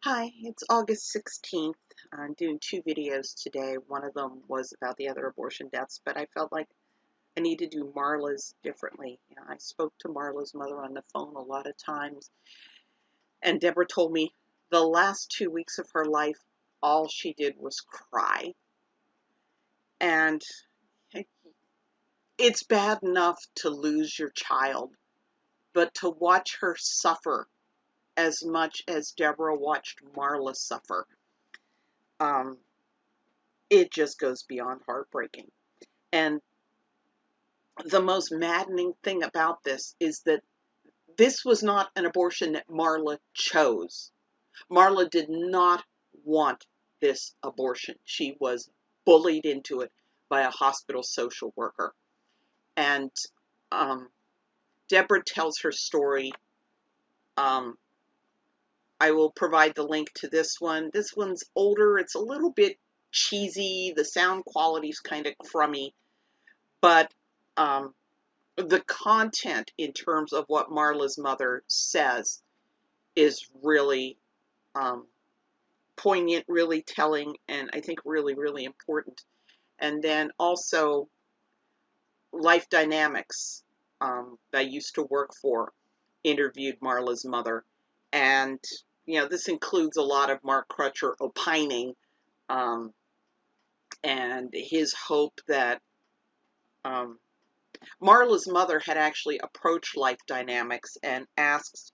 Hi, it's August 16th. I'm doing two videos today. One of them was about the other abortion deaths, but I felt like I need to do Marla's differently. I spoke to Marla's mother on the phone a lot of times, and Deborah told me the last 2 weeks of her life, all she did was cry. And it's bad enough to lose your child, but to watch her suffer as much as Deborah watched Marla suffer, um, it just goes beyond heartbreaking. And the most maddening thing about this is that this was not an abortion that Marla chose. Marla did not want this abortion. She was bullied into it by a hospital social worker. And um, Deborah tells her story. Um, I will provide the link to this one. This one's older. It's a little bit cheesy. The sound quality is kind of crummy. But the content in terms of what Marla's mother says is really poignant, really telling, and I think really, really important. And then also Life Dynamics, that I used to work for, interviewed Marla's mother. And, this includes a lot of Mark Crutcher opining, um, and his hope that Marla's mother had actually approached Life Dynamics and asked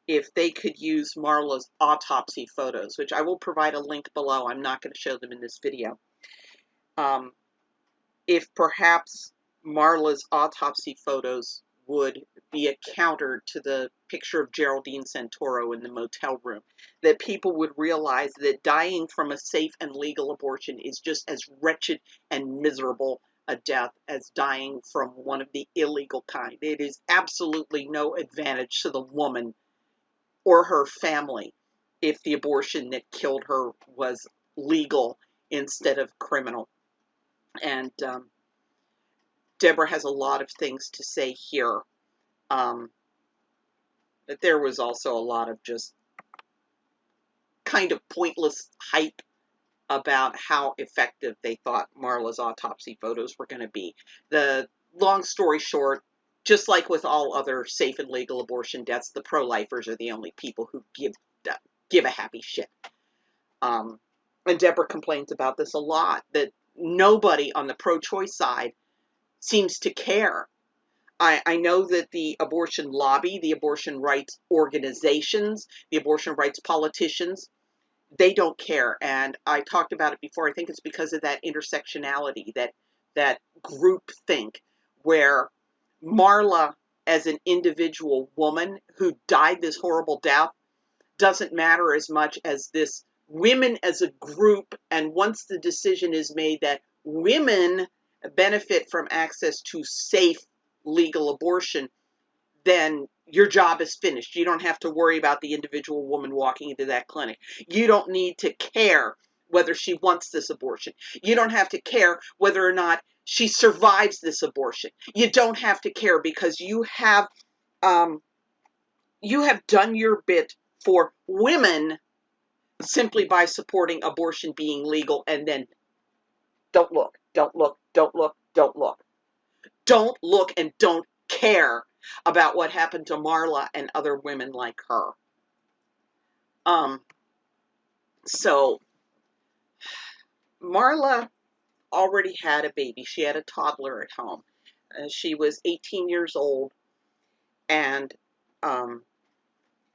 if they could use Marla's autopsy photos, which I will provide a link below. I'm not going to show them in this video. If perhaps Marla's autopsy photos would be a counter to the picture of Geraldine Santoro in the motel room, that people would realize that dying from a safe and legal abortion is just as wretched and miserable a death as dying from one of the illegal kind. It is absolutely no advantage to the woman or her family if the abortion that killed her was legal instead of criminal. And Deborah has a lot of things to say here. But there was also a lot of just kind of pointless hype about how effective they thought Marla's autopsy photos were going to be. The long story short, just like with all other safe and legal abortion deaths, the pro-lifers are the only people who give a happy shit. And Deborah complains about this a lot, that nobody on the pro-choice side seems to care. I know that the abortion lobby, the abortion rights organizations, the abortion rights politicians, they don't care. And I talked about it before. I think it's because of that intersectionality, that group think, where Marla, as an individual woman who died this horrible death, doesn't matter as much as this women as a group. And once the decision is made that women benefit from access to safe legal abortion, then your job is finished. You don't have to worry about the individual woman walking into that clinic. You don't need to care whether she wants this abortion. You don't have to care whether or not she survives this abortion. You don't have to care because you have done your bit for women simply by supporting abortion being legal. And then don't look, don't look, don't look, don't look. Don't look and don't care about what happened to Marla and other women like her. So Marla already had a baby. She had a toddler at home. She was 18 years old, and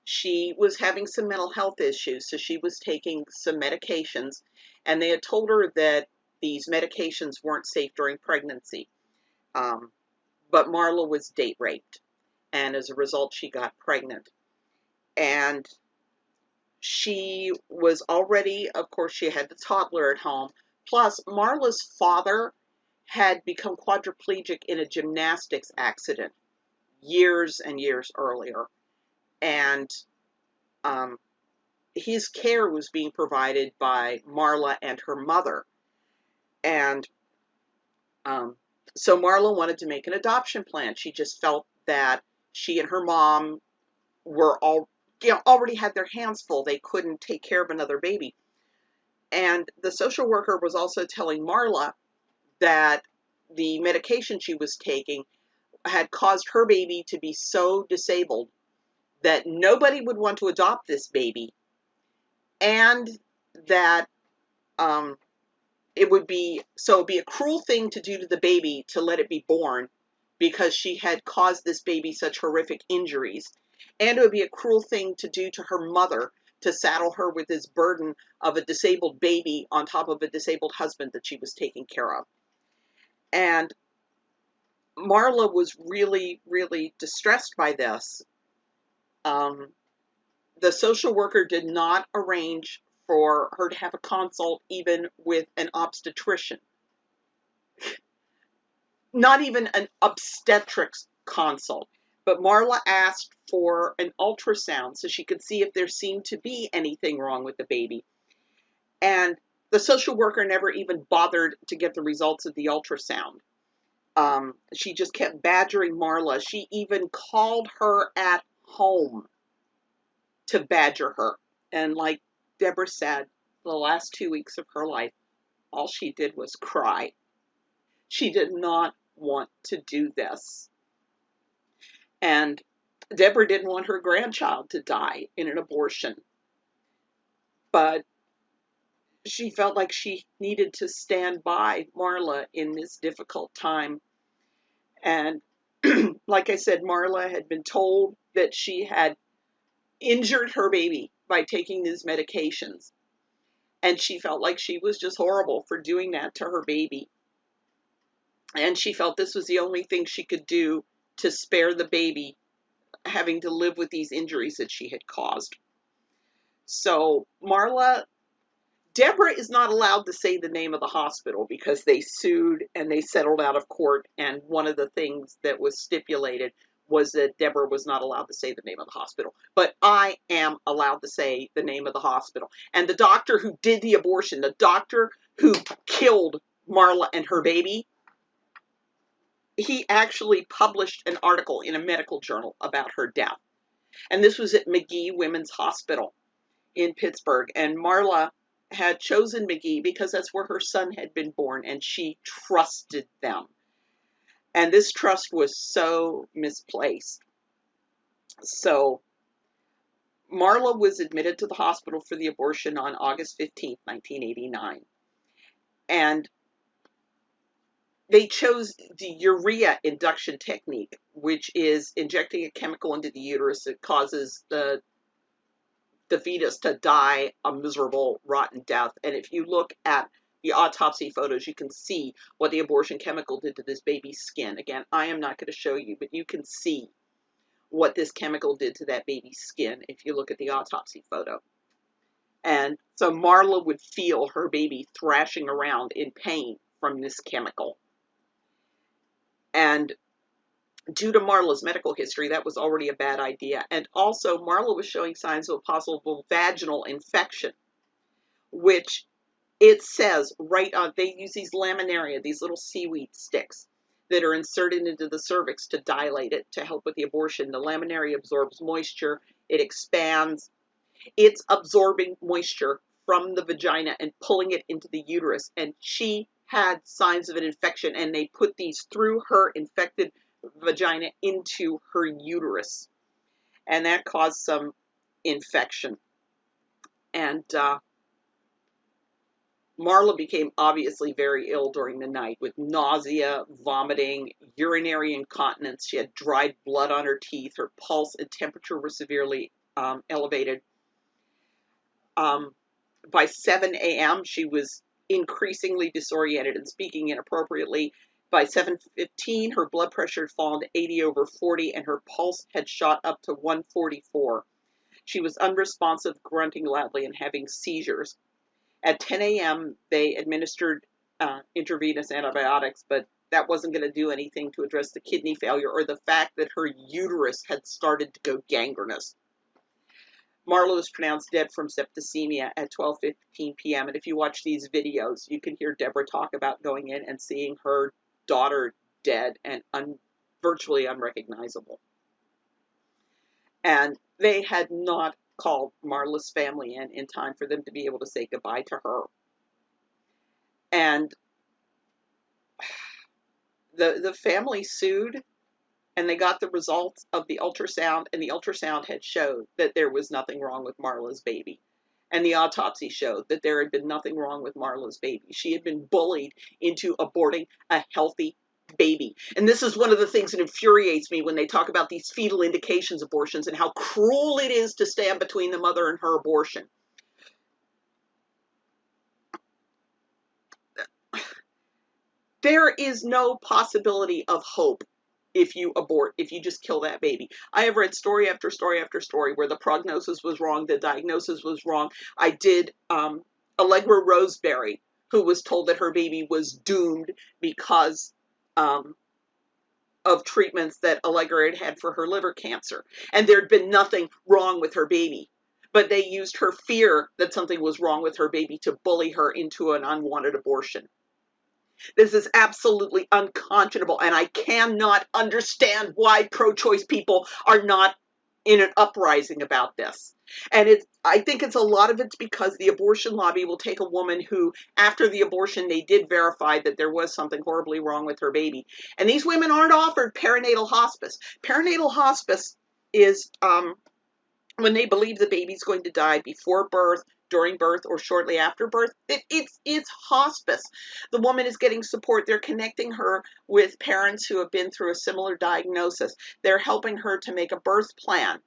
she was having some mental health issues, so she was taking some medications, and they had told her that these medications weren't safe during pregnancy. But Marla was date raped, and as a result, she got pregnant. And she was already, of course, she had the toddler at home. Plus, Marla's father had become quadriplegic in a gymnastics accident years and years earlier. And his care was being provided by Marla and her mother. And so Marla wanted to make an adoption plan. She just felt that she and her mom were all already had their hands full. They couldn't take care of another baby. And the social worker was also telling Marla that the medication she was taking had caused her baby to be so disabled that nobody would want to adopt this baby, and that um, it'd be a cruel thing to do to the baby to let it be born because she had caused this baby such horrific injuries, and it would be a cruel thing to do to her mother to saddle her with this burden of a disabled baby on top of a disabled husband that she was taking care of. And Marla was really, really distressed by this. Um, the social worker did not arrange for her to have a consult even with an obstetrician, not even an obstetrics consult. But Marla asked for an ultrasound so she could see if there seemed to be anything wrong with the baby. And the social worker never even bothered to get the results of the ultrasound. She just kept badgering Marla. She even called her at home to badger her. And like Deborah said, the last 2 weeks of her life, all she did was cry. She did not want to do this. And Deborah didn't want her grandchild to die in an abortion. But she felt like she needed to stand by Marla in this difficult time. And like I said, Marla had been told that she had injured her baby by taking these medications. And she felt like she was just horrible for doing that to her baby. And she felt this was the only thing she could do to spare the baby having to live with these injuries that she had caused. So Deborah is not allowed to say the name of the hospital because they sued and they settled out of court. And one of the things that was stipulated was that Deborah was not allowed to say the name of the hospital. But I am allowed to say the name of the hospital. And the doctor who did the abortion, the doctor who killed Marla and her baby, he actually published an article in a medical journal about her death. And this was at Magee Women's Hospital in Pittsburgh. And Marla had chosen Magee because that's where her son had been born, and she trusted them. And this trust was so misplaced. So Marla was admitted to the hospital for the abortion on August 15th, 1989. And they chose the urea induction technique, which is injecting a chemical into the uterus that causes the fetus to die a miserable, rotten death. And if you look at the autopsy photos, you can see what the abortion chemical did to this baby's skin. Again, I am not going to show you, but you can see what this chemical did to that baby's skin if you look at the autopsy photo. And so Marla would feel her baby thrashing around in pain from this chemical. And due to Marla's medical history, that was already a bad idea. And also, Marla was showing signs of a possible vaginal infection, which it says right on, they use these laminaria, these little seaweed sticks that are inserted into the cervix to dilate it, to help with the abortion. The laminaria absorbs moisture, it expands, it's absorbing moisture from the vagina and pulling it into the uterus. And she had signs of an infection, and they put these through her infected vagina into her uterus. And that caused some infection. And Marla became obviously very ill during the night with nausea, vomiting, urinary incontinence. She had dried blood on her teeth. Her pulse and temperature were severely elevated. By 7 a.m., she was increasingly disoriented and speaking inappropriately. By 7:15, her blood pressure had fallen to 80/40 and her pulse had shot up to 144. She was unresponsive, grunting loudly, and having seizures. At 10 a.m., they administered intravenous antibiotics, but that wasn't going to do anything to address the kidney failure or the fact that her uterus had started to go gangrenous. Marla was pronounced dead from septicemia at 12:15 p.m. And if you watch these videos, you can hear Deborah talk about going in and seeing her daughter dead and virtually unrecognizable. And they had not called Marla's family in time for them to be able to say goodbye to her. And the family sued, and they got the results of the ultrasound, and the ultrasound had showed that there was nothing wrong with Marla's baby. And the autopsy showed that there had been nothing wrong with Marla's baby. She had been bullied into aborting a healthy baby. And this is one of the things that infuriates me when they talk about these fetal indications abortions and how cruel it is to stand between the mother and her abortion. There is no possibility of hope if you abort, if you just kill that baby. I have read story after story after story where the prognosis was wrong, the diagnosis was wrong. I did Allegra Roseberry, who was told that her baby was doomed because of treatments that Allegra had had for her liver cancer. And there'd been nothing wrong with her baby. But they used her fear that something was wrong with her baby to bully her into an unwanted abortion. This is absolutely unconscionable, and I cannot understand why pro-choice people are not in an uprising about this. And I think it's a lot of it's because the abortion lobby will take a woman who, after the abortion, they did verify that there was something horribly wrong with her baby. And these women aren't offered perinatal hospice. Perinatal hospice is when they believe the baby's going to die before birth, during birth, or shortly after birth. It's hospice. The woman is getting support. They're connecting her with parents who have been through a similar diagnosis. They're helping her to make a birth plan.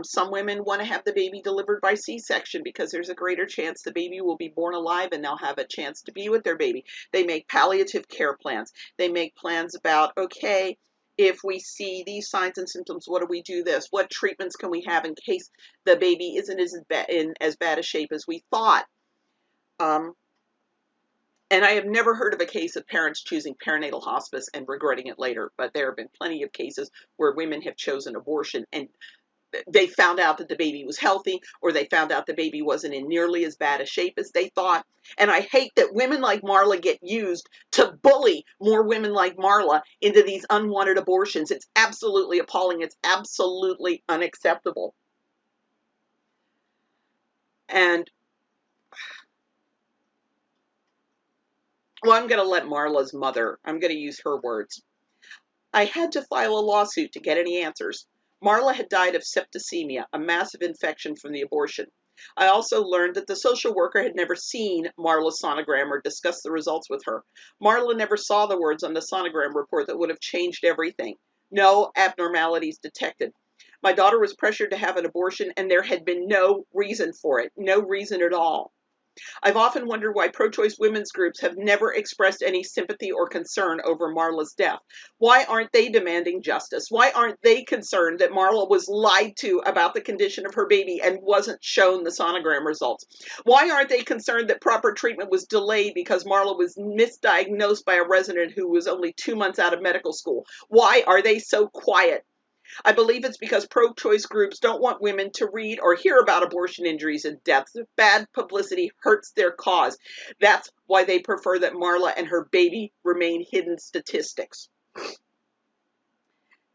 Some women want to have the baby delivered by C-section because there's a greater chance the baby will be born alive and they'll have a chance to be with their baby. They make palliative care plans. They make plans about, okay, if we see these signs and symptoms, what do we do this? What treatments can we have in case the baby isn't in as bad a shape as we thought? And I have never heard of a case of parents choosing perinatal hospice and regretting it later, but there have been plenty of cases where women have chosen abortion and they found out that the baby was healthy, or they found out the baby wasn't in nearly as bad a shape as they thought. And I hate that women like Marla get used to bully more women like Marla into these unwanted abortions. It's absolutely appalling. It's absolutely unacceptable. And, well, I'm going to let Marla's mother, I'm going to use her words. I had to file a lawsuit to get any answers. Marla had died of septicemia, a massive infection from the abortion. I also learned that the social worker had never seen Marla's sonogram or discussed the results with her. Marla never saw the words on the sonogram report that would have changed everything. No abnormalities detected. My daughter was pressured to have an abortion, and there had been no reason for it, no reason at all. I've often wondered why pro-choice women's groups have never expressed any sympathy or concern over Marla's death. Why aren't they demanding justice? Why aren't they concerned that Marla was lied to about the condition of her baby and wasn't shown the sonogram results? Why aren't they concerned that proper treatment was delayed because Marla was misdiagnosed by a resident who was only 2 months out of medical school? Why are they so quiet? I believe it's because pro-choice groups don't want women to read or hear about abortion injuries and deaths. Bad publicity hurts their cause. That's why they prefer that Marla and her baby remain hidden statistics.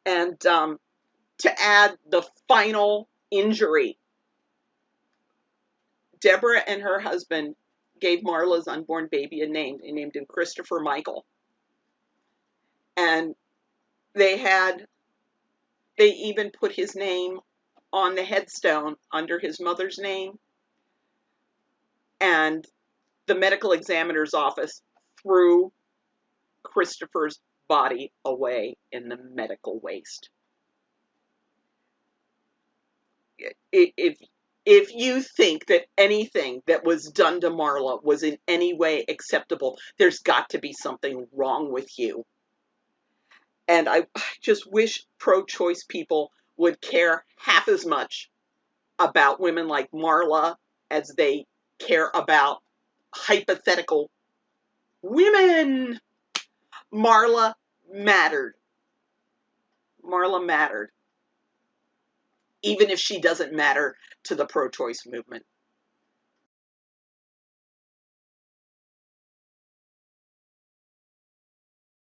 And to add the final injury, Deborah and her husband gave Marla's unborn baby a name. They named him Christopher Michael. And they even put his name on the headstone under his mother's name, and the medical examiner's office threw Christopher's body away in the medical waste. If you think that anything that was done to Marla was in any way acceptable, there's got to be something wrong with you. And I just wish pro-choice people would care half as much about women like Marla as they care about hypothetical women. Marla mattered. Marla mattered, even if she doesn't matter to the pro-choice movement.